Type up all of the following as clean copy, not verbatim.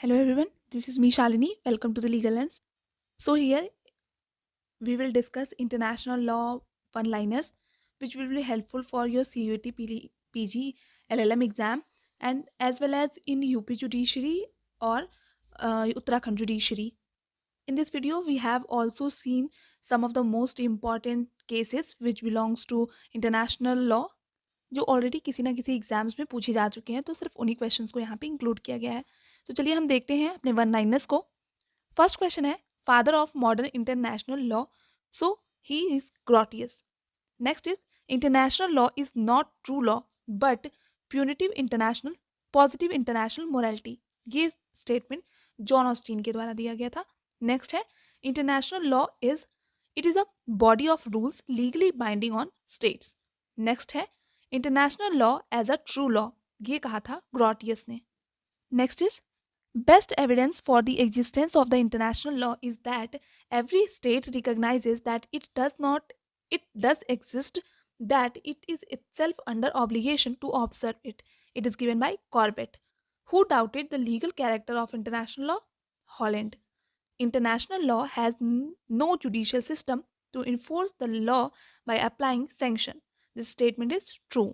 Hello everyone, this is me Shalini. Welcome to the Legal Lens. So here we will discuss international law one-liners which will be helpful for your CUT PG LLM exam and as well as in UP Judiciary or Uttarakhand Judiciary. In this video we have also seen some of the most important cases which belongs to international law जो already किसी ना किसी exams में पूछे जा चुके हैं, तो सिर्फ उन्हीं क्वेश्चंस को यहाँ पे इंक्लूड किया गया है। तो चलिए हम देखते हैं अपने वन लाइनर्स को। फर्स्ट क्वेश्चन है father of modern international law, so he is Grotius. Next is international law is not true law but punitive international positive international morality. ये स्टेटमेंट जॉन ऑस्टीन के द्वारा दिया गया था। नेक्स्ट है international law is it is a body of rules legally binding on states. Next है international law as a true law, ये कहा था ग्रॉटियस ने। Next is best evidence for the existence of the international law is that every state recognizes that it does exist, that it is itself under obligation to observe it. It is given by Corbett. Who doubted the legal character of international law? Holland. International law has no judicial system to enforce the law by applying sanction. This statement is true.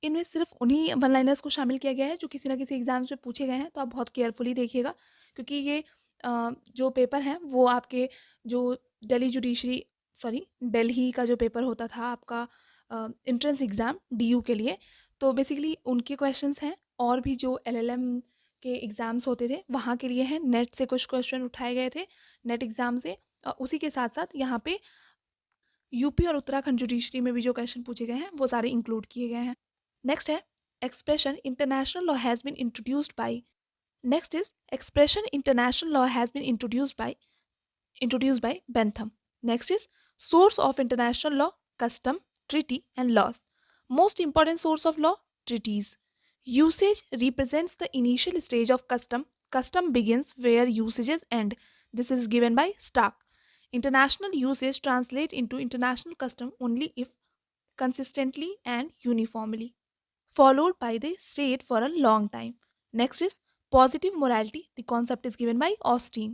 इनमें सिर्फ उन्हीं one liners को शामिल किया गया है जो किसी ना किसी एग्जाम्स में पूछे गए हैं, तो आप बहुत केयरफुली देखिएगा क्योंकि ये जो पेपर हैं वो आपके जो दिल्ली का जो पेपर होता था आपका एंट्रेंस एग्ज़ाम डीयू के लिए, तो बेसिकली उनके क्वेश्चंस हैं। और भी जो एलएलएम के एग्ज़ाम्स होते थे वहाँ के लिए हैं, नेट से कुछ क्वेश्चन उठाए गए थे नेट एग्ज़ाम से। उसी के साथ साथ यहाँ पे यूपी और उत्तराखंड जुडिशरी में भी जो क्वेश्चन पूछे गए हैं वो सारे इंक्लूड किए गए हैं। नेक्स्ट है expression international law has been introduced by next is expression international law has been introduced by Bentham. Next is source of international law, custom, treaty and laws. Most important source of law, treaties. Usage represents the initial stage of custom. Custom begins where usages end. This is given by Stark. International usage translate into international custom only if consistently and uniformly followed by the state for a long time. Next is positive morality. The concept is given by Austin.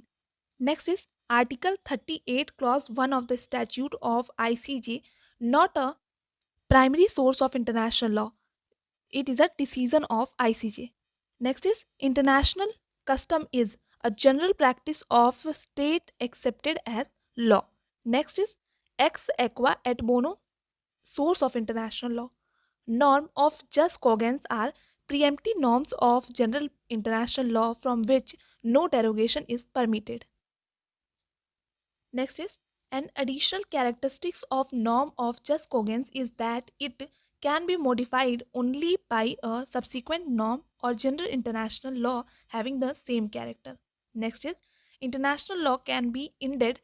Next is Article 38, Clause 1 of the Statute of ICJ, not a primary source of international law. It is a decision of ICJ. Next is international custom is a general practice of state accepted as law. Next is ex aequo et bono, source of international law. Norm of jus cogens are preemptive norms of general international law from which no derogation is permitted. Next is an additional characteristics of norm of jus cogens is that it can be modified only by a subsequent norm or general international law having the same character. Next is international law can be indeed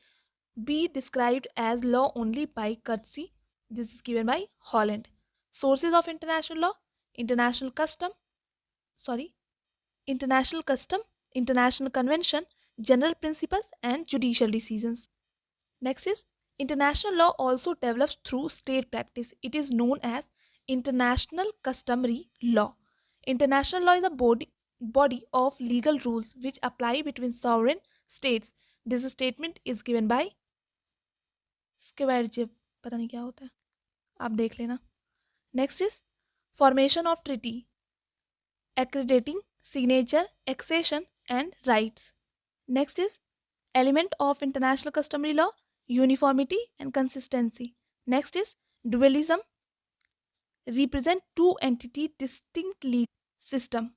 be described as law only by courtesy. This is given by Holland. Sources of international law, international custom, sorry, international custom, international convention, general principles and judicial decisions. Next is international law also develops through state practice. It is known as international customary law. International law is a body of legal rules which apply between sovereign states. This statement is given by Cuet, पता नहीं क्या होता है, आप देख लेना. Next is formation of treaty, accrediting, signature, accession and rights. Next is element of international customary law, uniformity and consistency. Next is dualism, represent two entity distinct legal system.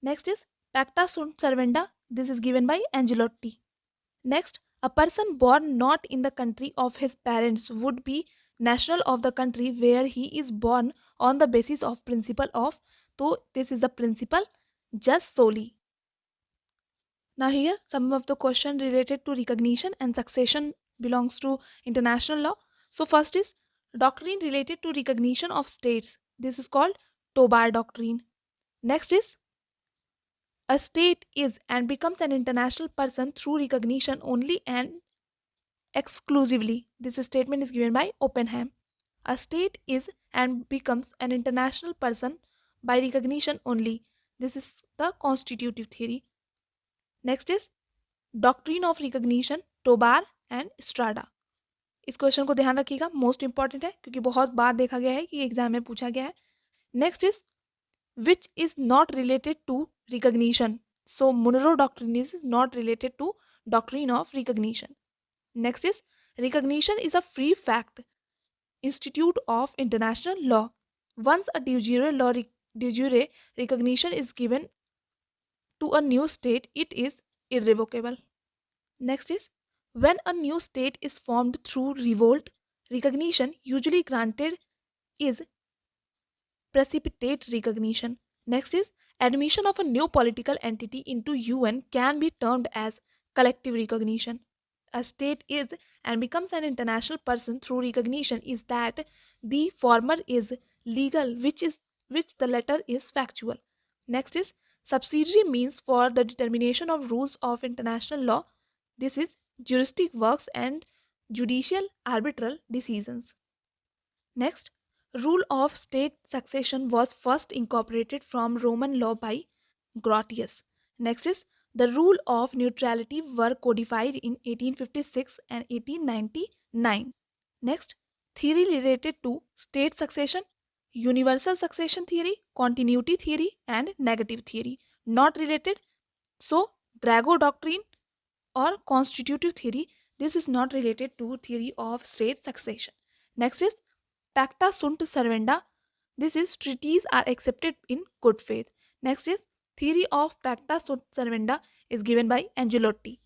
Next is pacta sunt servanda. This is given by Angelotti. Next, a person born not in the country of his parents would be national of the country where he is born on the basis of principle of, so this is the principle just solely. Now here some of the question related to recognition and succession belongs to international law. So first is doctrine related to recognition of states. This is called Tobar doctrine. Next is a state is and becomes an international person through recognition only and exclusively. This statement is given by Oppenheim. A state is and becomes an international person by recognition only. This is the constitutive theory. Next is doctrine of recognition, Tobar and Estrada. इस question को ध्यान रखिएगा, most important है क्योंकि बहुत बार देखा गया है कि एग्जाम में पूछा गया है। Next is which is not related to recognition. So Monroe doctrine is not related to doctrine of recognition. Next is recognition is a free fact institute of international law. Once a de jure recognition is given to a new state, it is irrevocable. Next is when a new state is formed through revolt, recognition usually granted is precipitate recognition. Next is admission of a new political entity into UN can be termed as collective recognition. A state is and becomes an international person through recognition is that the former is legal, which the latter is factual. Next is subsidiary means for the determination of rules of international law. This is juristic works and judicial arbitral decisions. Next, rule of state succession was first incorporated from Roman law by Grotius. Next is the rule of neutrality were codified in 1856 and 1899. Next, theory related to state succession, universal succession theory, continuity theory, and negative theory. Not related. So, Drago doctrine or constitutive theory, this is not related to theory of state succession. Next is Pacta sunt servanda. This is treaties are accepted in good faith. Next is theory of pacta sunt servanda is given by Angelotti.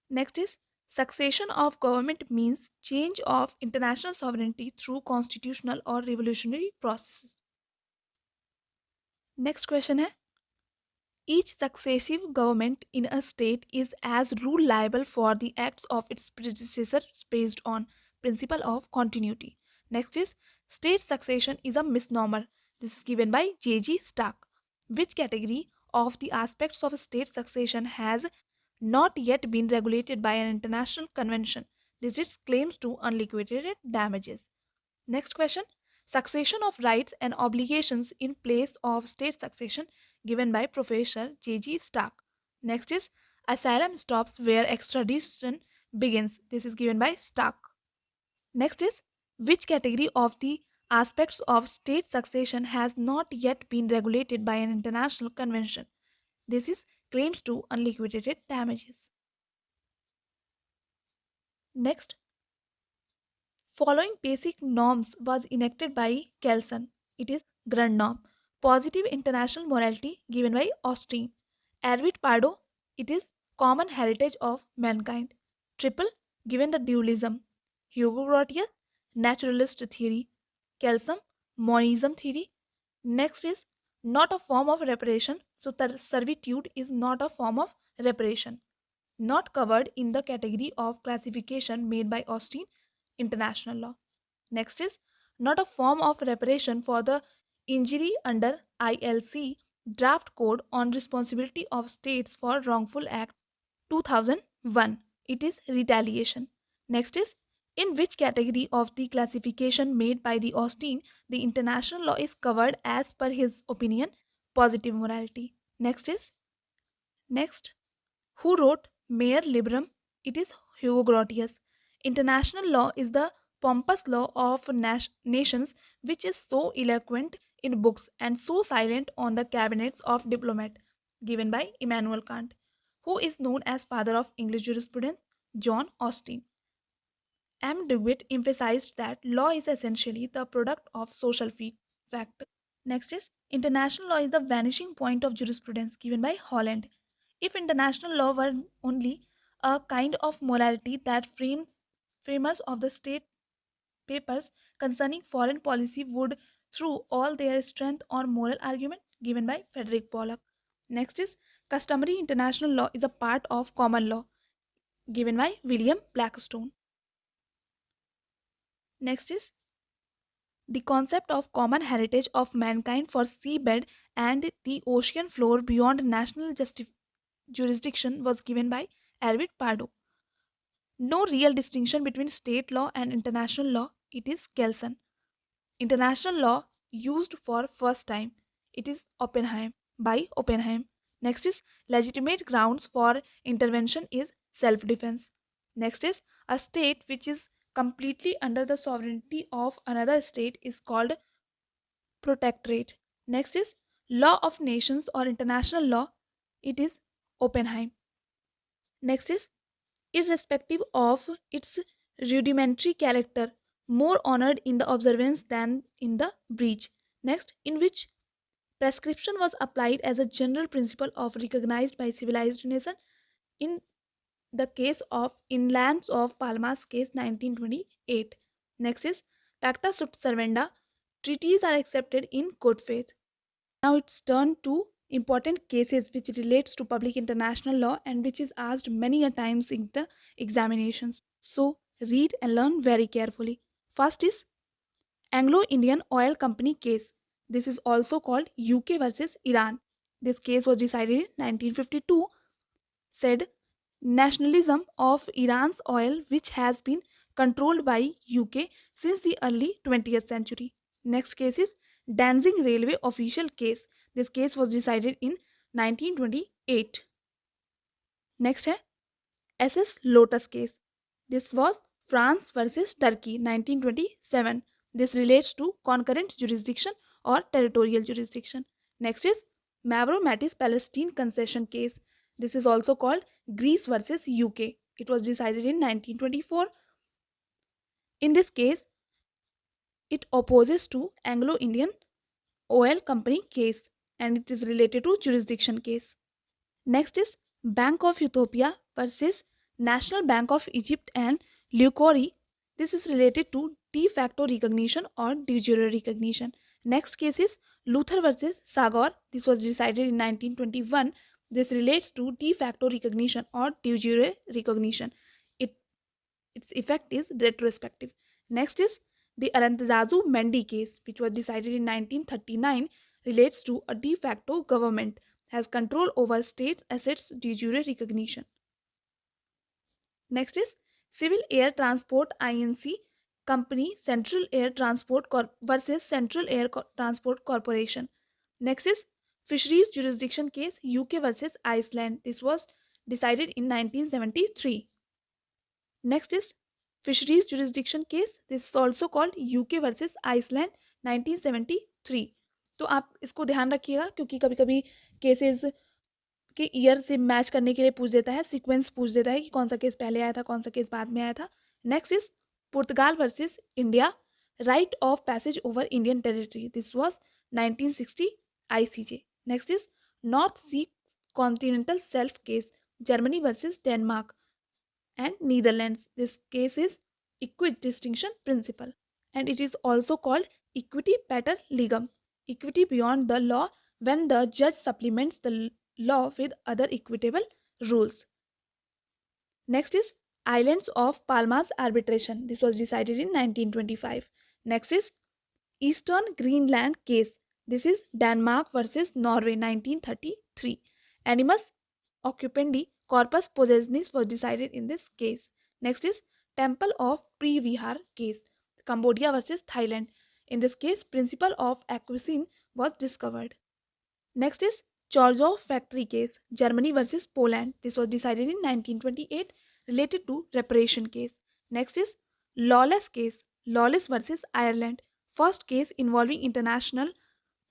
Next is succession of government means change of international sovereignty through constitutional or revolutionary processes. Next question है each successive government in a state is as rule liable for the acts of its predecessors based on principle of continuity. Next is state succession is a misnomer. This is given by J.G. Stark. Which category of the aspects of state succession has not yet been regulated by an international convention? This is claims to unliquidated damages. Next question succession of rights and obligations in place of state succession given by Professor J.G. Stark. Next is asylum stops where extradition begins. This is given by Stark. Next is which category of the aspects of state succession has not yet been regulated by an international convention? This is claims to unliquidated damages. Next, following basic norms was enacted by Kelson. It is Grand Norm. Positive international morality given by Austin. Arvid Pardo, it is common heritage of mankind. Triple, given the dualism. Hugo Grotius, naturalist theory. Kelson, monism theory. Next is not a form of reparation. So servitude is not a form of reparation. Not covered in the category of classification made by Austin international law. Next is not a form of reparation for the injury under ILC draft code on responsibility of states for wrongful act 2001. It is retaliation. Next is in which category of the classification made by the Austin the international law is covered as per his opinion positive morality. Next who wrote Mare Liberum? It is Hugo Grotius. International law is the pompous law of nations which is so eloquent in books and so silent on the cabinets of diplomat. Given by Immanuel Kant, who is known as father of English jurisprudence, John Austin. M. DeWitt emphasized that law is essentially the product of social fact. Next is international law is the vanishing point of jurisprudence given by Holland. If international law were only a kind of morality that framers of the state papers concerning foreign policy would throw all their strength on moral argument given by Frederick Pollock. Next is customary international law is a part of common law given by William Blackstone. Next is the concept of common heritage of mankind for seabed and the ocean floor beyond national jurisdiction was given by Arvid Pardo. No real distinction between state law and international law. It is Kelson. International law used for first time. It is Oppenheim by Oppenheim. Next is legitimate grounds for intervention is self-defense. Next is a state which is completely under the sovereignty of another state is called protectorate. Next is law of nations or international law. It is Oppenheim. Next is irrespective of its rudimentary character, more honored in the observance than in the breach. Next, in which prescription was applied as a general principle of recognized by civilized nation in the case of Inlands of Palmas case 1928. Next is Pacta Sut Servanda. Treaties are accepted in good faith. Now it's turn to important cases which relates to public international law and which is asked many a times in the examinations. So read and learn very carefully. First is Anglo-Indian Oil Company case. This is also called UK versus Iran. This case was decided in 1952. Said nationalism of Iran's oil which has been controlled by UK since the early 20th century. Next case is Danzig Railway official case. This case was decided in 1928. Next है SS Lotus case. This was France versus Turkey 1927. This relates to concurrent jurisdiction or territorial jurisdiction. Next is Mavromatis Palestine concession case. This is also called Greece versus UK. It was decided in 1924. In this case, it opposes to Anglo-Indian Oil Company case and it is related to jurisdiction case. Next is Bank of Ethiopia versus National Bank of Egypt and Leucori. This is related to de facto recognition or de jure recognition. Next case is Luther versus Sagor. This was decided in 1921. This relates to de facto recognition or de jure recognition. It, its effect is retrospective. Next is the Arantazazu Mendy case, which was decided in 1939, relates to a de facto government has control over state assets de jure recognition. Next is Civil Air Transport Inc. Company Central Air Transport versus Central Air Transport Corporation. Next is Fisheries Jurisdiction Case UK versus Iceland. This was decided in 1973. Next is Fisheries Jurisdiction Case. This is also called UK versus Iceland 1973. तो आप इसको ध्यान रखिएगा क्योंकि कभी कभी cases के year से मैच करने के लिए पूछ देता है, सीक्वेंस पूछ देता है कि कौन सा केस पहले आया था, कौन सा केस बाद में आया था. Next is Portugal versus India, right of passage over Indian territory. This was 1960 ICJ. Next is North Sea continental shelf case, Germany versus Denmark and Netherlands. This case is equidistinction principle and it is also called equity pater legum, equity beyond the law when the judge supplements the law with other equitable rules. Next is Islands of Palmas arbitration. This was decided in 1925. Next is Eastern Greenland case. This is Denmark versus Norway 1933. Animus occupendi corpus possessionis was decided in this case. Next is Temple of Pre-Vihar case. Cambodia versus Thailand. In this case, principle of acquiescence was discovered. Next is Chorzów factory case, Germany versus Poland. This was decided in 1928, related to reparation case. Next is Lawless case, Lawless versus Ireland. First case involving international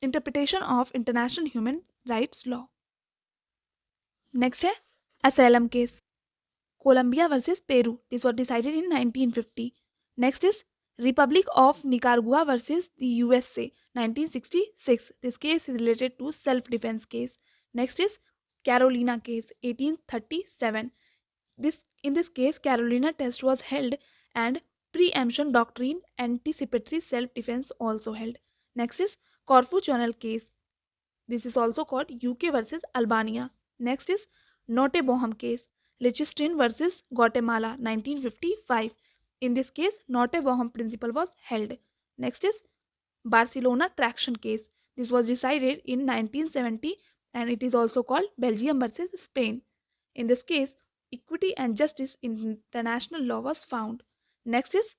interpretation of international human rights law. Next है Asylum case, Colombia versus Peru. This was decided in 1950. Next is Republic of Nicaragua versus the USA 1966. This case is related to self-defense case. Next is Carolina case 1837. In this case Carolina test was held and preemption doctrine anticipatory self-defense also held. Next is Corfu Channel case. This is also called UK versus Albania. Next is Notte Boham case, Liechtenstein versus Guatemala 1955. In this case, Notte Boham principle was held. Next is Barcelona traction case. This was decided in 1970 and it is also called Belgium versus Spain. In this case, equity and justice in international law was found. Next is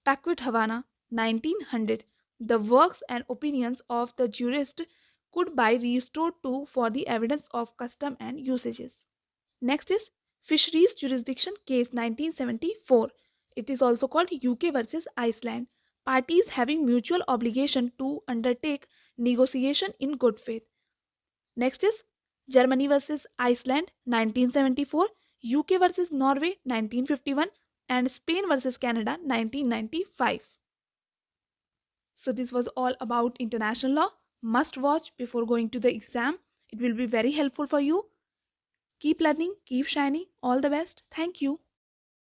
Paquet Havana 1900. The works and opinions of the jurist could by restored to for the evidence of custom and usages. Next is Fisheries Jurisdiction Case 1974. It is also called UK versus Iceland. Parties having mutual obligation to undertake negotiation in good faith. Next is Germany versus Iceland 1974, UK versus Norway 1951, and Spain versus Canada 1995. So this was all about international law. Must watch before going to the exam. It will be very helpful for you. Keep learning, keep shining. All the best. Thank you.